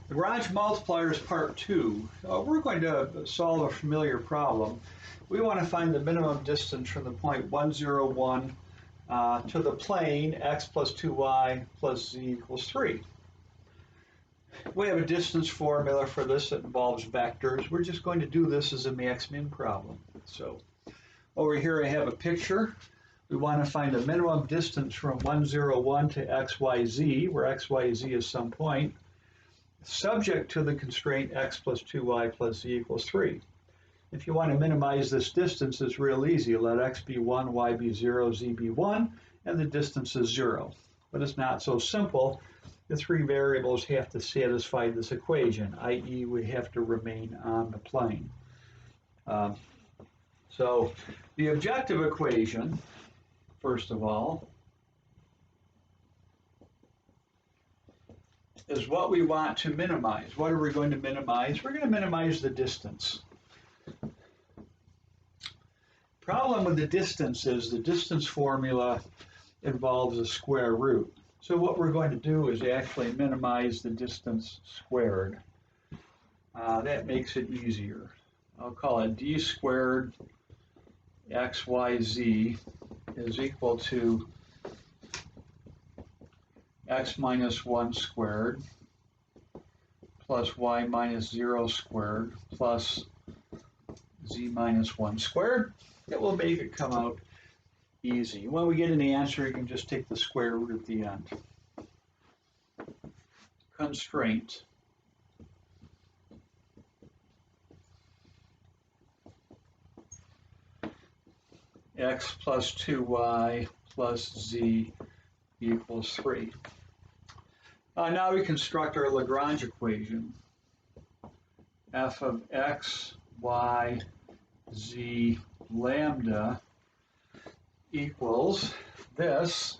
Lagrange multipliers part 2. We're going to solve a familiar problem. We want to find the minimum distance from the point 1, 0, 1 to the plane x plus 2y plus z equals 3. We have a distance formula for this that involves vectors. We're just going to do this as a max-min problem. So over here I have a picture. We want to find the minimum distance from 1, 0, 1 to x, y, z, where x, y, z is some point, subject to the constraint x plus 2y plus z equals 3. If you want to minimize this distance, it's real easy. Let x be 1, y be 0, z be 1, and the distance is 0. But it's not so simple. The three variables have to satisfy this equation, i.e. we have to remain on the plane. So the objective equation, first of all, is what we want to minimize. What are we going to minimize? We're going to minimize the distance. Problem with the distance is the distance formula involves a square root. So what we're going to do is actually minimize the distance squared. That makes it easier. I'll call it d squared xyz is equal to x minus 1 squared plus y minus 0 squared plus z minus 1 squared. That will make it come out easy. When we get an answer, you can just take the square root at the end. Constraint. X plus 2y plus z equals 3. Now we construct our Lagrange equation. F of x, y, z lambda equals this,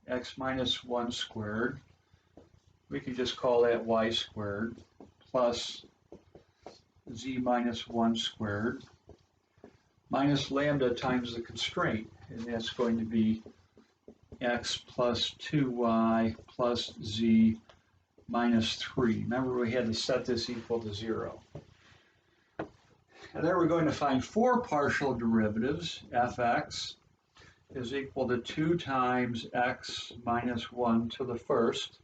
x minus 1 squared, we can just call that y squared, plus z minus 1 squared, minus lambda times the constraint, and that's going to be x plus 2y plus z minus 3. Remember, we had to set this equal to 0. And then we're going to find four partial derivatives. Fx is equal to 2 times x minus 1 to the first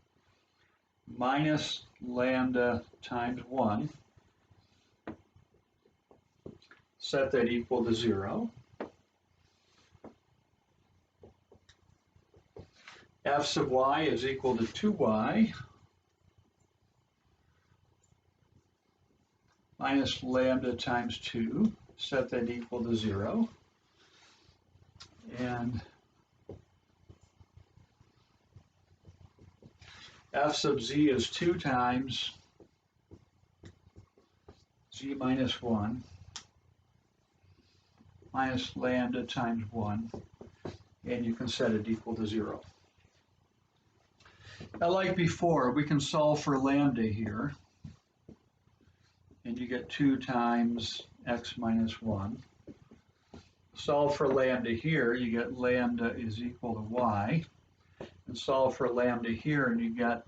minus lambda times 1. Set that equal to 0. F sub y is equal to 2y minus lambda times 2, set that equal to 0. And f sub z is 2 times z minus 1 minus lambda times 1, and you can set it equal to 0. Now, like before, we can solve for lambda here, and you get 2 times x minus 1. Solve for lambda here, you get lambda is equal to y. And solve for lambda here, and you get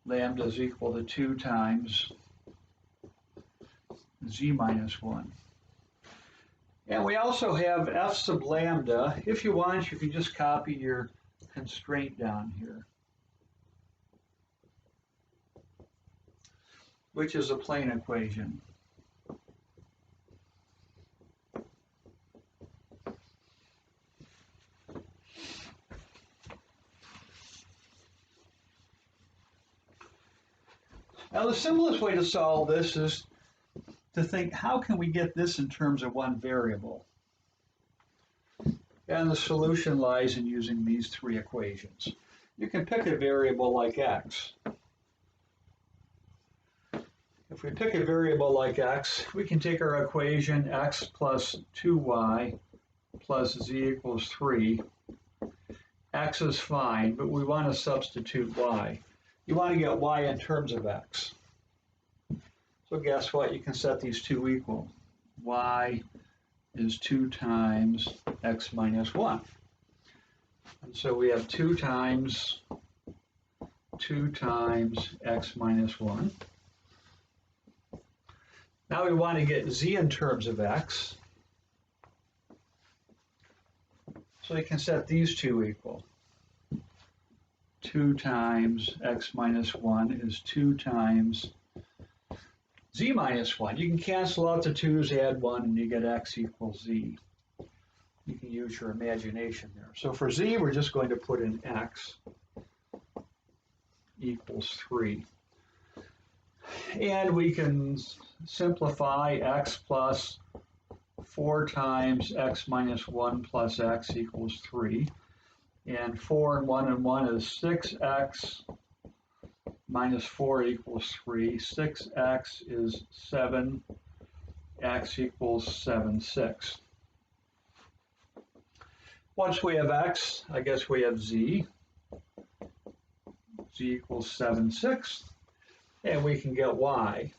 lambda is equal to 2 times z minus 1. And we also have f sub lambda. If you want, you can just copy your constraint down here, which is a plane equation. Now, the simplest way to solve this is to think, how can we get this in terms of one variable? And the solution lies in using these three equations. You can pick a variable like x. If we pick a variable like x, we can take our equation x plus 2y plus z equals 3. X is fine, but we want to substitute y. You want to get y in terms of x. So guess what? You can set these two equal. Y is 2 times x minus 1. And so we have 2 times 2 times x minus 1. Now we want to get z in terms of x. So we can set these two equal. 2 times x minus 1 is 2 times z minus 1. You can cancel out the 2's, add 1, and you get x equals z. You can use your imagination there. So for z, we're just going to put in x equals 3. And we can simplify x plus 4 times x minus 1 plus x equals 3. And 4 and 1 is 6x minus 4 equals 3. 6x is 7. X equals 7, 6. Once we have x, I guess we have z. Z equals 7, 6. And we can get y.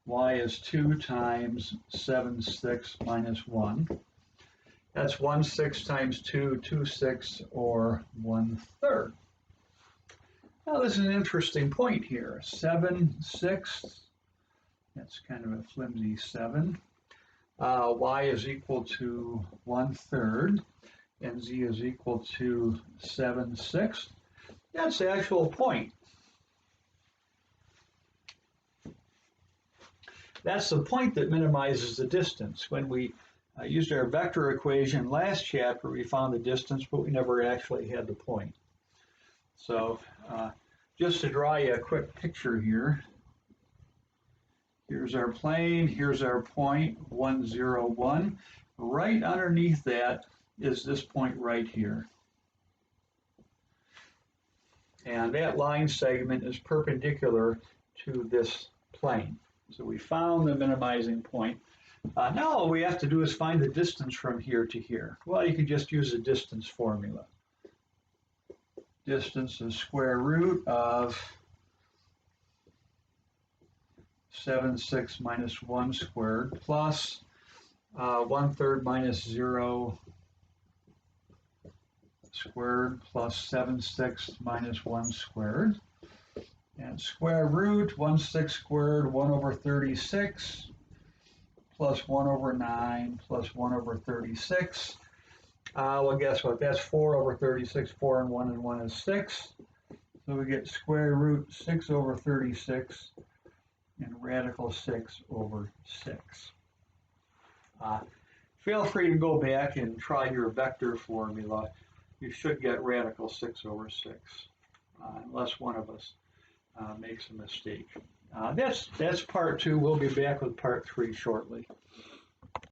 Y is 2 times 7, 6 minus 1. That's 1 6 times 2, 2 6, or 1/3. Now this is an interesting point here. 7 6, that's kind of a flimsy 7. Y is equal to 1/3, and z is equal to 7 6. That's the actual point. That's the point that minimizes the distance. When we used our vector equation last chapter, we found the distance, but we never actually had the point. So just to draw you a quick picture here, here's our plane, here's our point, 1, 0, 1. Right underneath that is this point right here. And that line segment is perpendicular to this plane. So we found the minimizing point. Now all we have to do is find the distance from here to here. Well, you can just use the distance formula. Distance is square root of 7 6 minus 1 squared plus 1/3 minus 0 squared plus 7 6 minus 1 squared. And square root 1 6 squared 1 over 36 plus 1 over 9 plus 1 over 36. Well, guess what? That's 4 over 36. 4 and 1 is 6. So we get square root 6 over 36 and radical 6 over 6. Feel free to go back and try your vector formula. You should get radical 6 over 6, unless one of us makes a mistake. That's part 2. We'll be back with part 3 shortly.